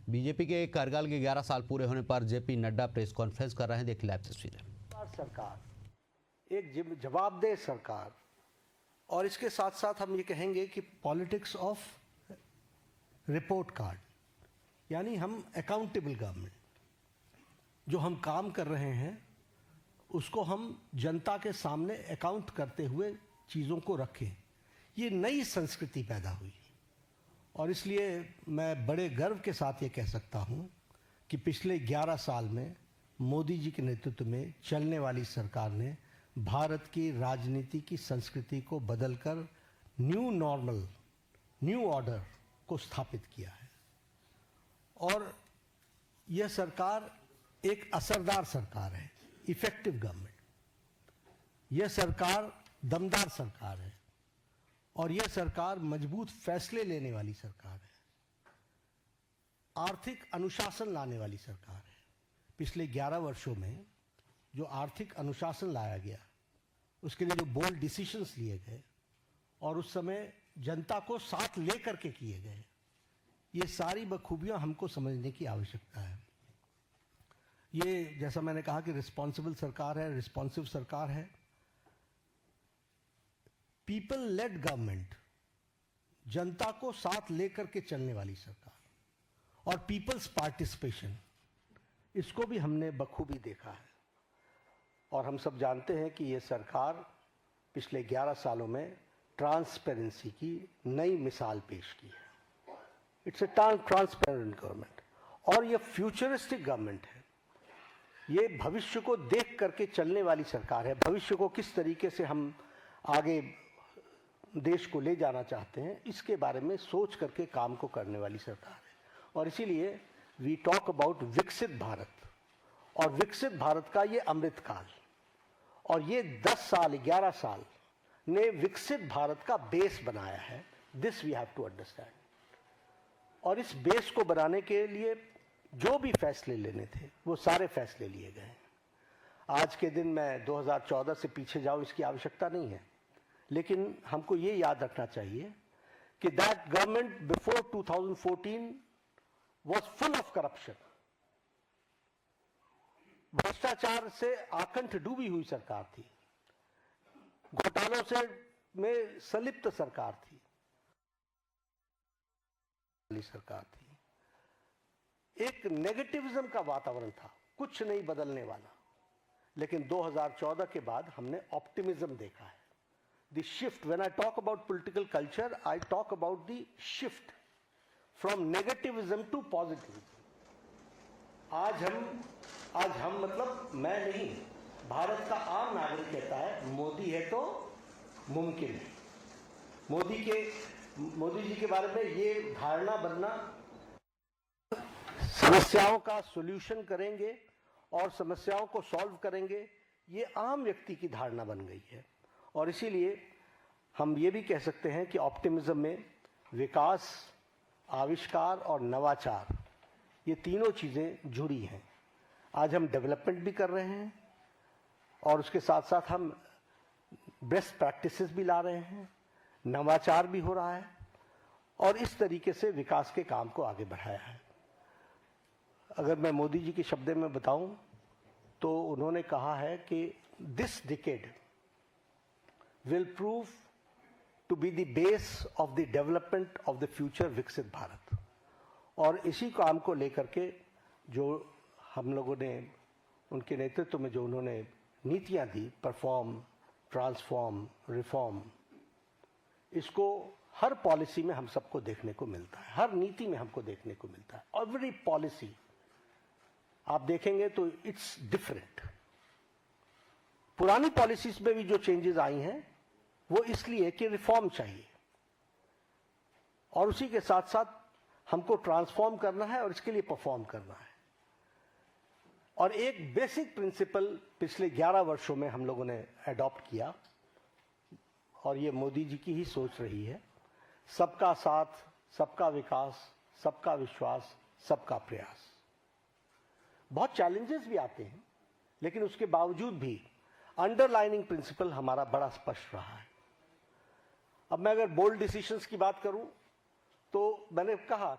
BJP के कारगिल के 11 साल पूरे होने पर जेपी नड्डा प्रेस कॉन्फ्रेंस कर रहे हैं। देखिए लाइव तस्वीरें। सरकार एक जवाबदेह सरकार, और इसके साथ साथ हम ये कहेंगे कि पॉलिटिक्स ऑफ रिपोर्ट कार्ड, यानी हम अकाउंटेबल गवर्नमेंट, जो हम काम कर रहे हैं उसको हम जनता के सामने अकाउंट करते हुए चीज़ों को रखें। ये नई संस्कृति पैदा हुई और इसलिए मैं बड़े गर्व के साथ ये कह सकता हूँ कि पिछले 11 साल में मोदी जी के नेतृत्व में चलने वाली सरकार ने भारत की राजनीति की संस्कृति को बदलकर न्यू नॉर्मल, न्यू ऑर्डर को स्थापित किया है। और यह सरकार एक असरदार सरकार है, इफेक्टिव गवर्नमेंट। यह सरकार दमदार सरकार है और यह सरकार मजबूत फैसले लेने वाली सरकार है, आर्थिक अनुशासन लाने वाली सरकार है। पिछले 11 वर्षों में जो आर्थिक अनुशासन लाया गया, उसके लिए जो बोल्ड डिसीजंस लिए गए और उस समय जनता को साथ लेकर के किए गए, ये सारी बखूबियां हमको समझने की आवश्यकता है। ये जैसा मैंने कहा कि रिस्पॉन्सिबल सरकार है, रिस्पॉन्सिव सरकार है, पीपल लेड गवर्नमेंट, जनता को साथ लेकर के चलने वाली सरकार, और पीपल्स पार्टिसिपेशन, इसको भी हमने बखूबी देखा है। और हम सब जानते हैं कि ये सरकार पिछले 11 सालों में ट्रांसपेरेंसी की नई मिसाल पेश की है। इट्स ए ट्रांसपेरेंट गवर्नमेंट और ये फ्यूचरिस्टिक गवर्नमेंट है। ये भविष्य को देख करके चलने वाली सरकार है। भविष्य को किस तरीके से हम आगे देश को ले जाना चाहते हैं, इसके बारे में सोच करके काम को करने वाली सरकार है। और इसीलिए वी टॉक अबाउट विकसित भारत, और विकसित भारत का ये अमृतकाल, और ये 10 साल 11 साल ने विकसित भारत का बेस बनाया है। This we have to understand. और इस बेस को बनाने के लिए जो भी फैसले लेने थे वो सारे फैसले लिए गए। आज के दिन मैं 2014 से पीछे जाऊं, इसकी आवश्यकता नहीं है, लेकिन हमको ये याद रखना चाहिए कि that government before 2014 was full of corruption. भ्रष्टाचार से आकंठ डूबी हुई सरकार थी, घोटालों से में संलिप्त सरकार थी, एक नेगेटिविज्म का वातावरण था, कुछ नहीं बदलने वाला। लेकिन 2014 के बाद हमने ऑप्टिमिज्म देखा है। The shift, when I talk about political culture, I talk about the shift from negativism to positivism. आज हम मतलब मैं नहीं, भारत का आम नागरिक कहता है मोदी है तो मुमकिन है। मोदी जी के बारे में ये धारणा बनना, समस्याओं का सॉल्यूशन करेंगे और समस्याओं को सॉल्व करेंगे, ये आम व्यक्ति की धारणा बन गई है। और इसीलिए हम ये भी कह सकते हैं कि ऑप्टिमिज्म में विकास, आविष्कार और नवाचार, ये तीनों चीज़ें जुड़ी हैं। आज हम डेवलपमेंट भी कर रहे हैं और उसके साथ साथ हम बेस्ट प्रैक्टिसेस भी ला रहे हैं, नवाचार भी हो रहा है, और इस तरीके से विकास के काम को आगे बढ़ाया है। अगर मैं मोदी जी के शब्दों में बताऊं तो उन्होंने कहा है कि this decade will prove to be the base of the development of the future विकसित भारत। और इसी काम को लेकर के जो हम लोगों ने उनके नेतृत्व में जो उन्होंने नीतियां दी, परफॉर्म, ट्रांसफॉर्म, रिफॉर्म, इसको हर पॉलिसी में हम सबको देखने को मिलता है, हर नीति में हमको देखने को मिलता है। एवरी पॉलिसी आप देखेंगे तो इट्स डिफरेंट। पुरानी पॉलिसीज में भी जो चेंजेस आई हैं वो इसलिए कि रिफॉर्म चाहिए, और उसी के साथ साथ हमको ट्रांसफॉर्म करना है और इसके लिए परफॉर्म करना है। और एक बेसिक प्रिंसिपल पिछले 11 वर्षों में हम लोगों ने अडॉप्ट किया, और ये मोदी जी की ही सोच रही है, सबका साथ, सबका विकास, सबका विश्वास, सबका प्रयास। बहुत चैलेंजेस भी आते हैं, लेकिन उसके बावजूद भी अंडरलाइनिंग प्रिंसिपल हमारा बड़ा स्पष्ट रहा है। अब मैं अगर बोल्ड डिसीजंस की बात करूं तो मैंने कहा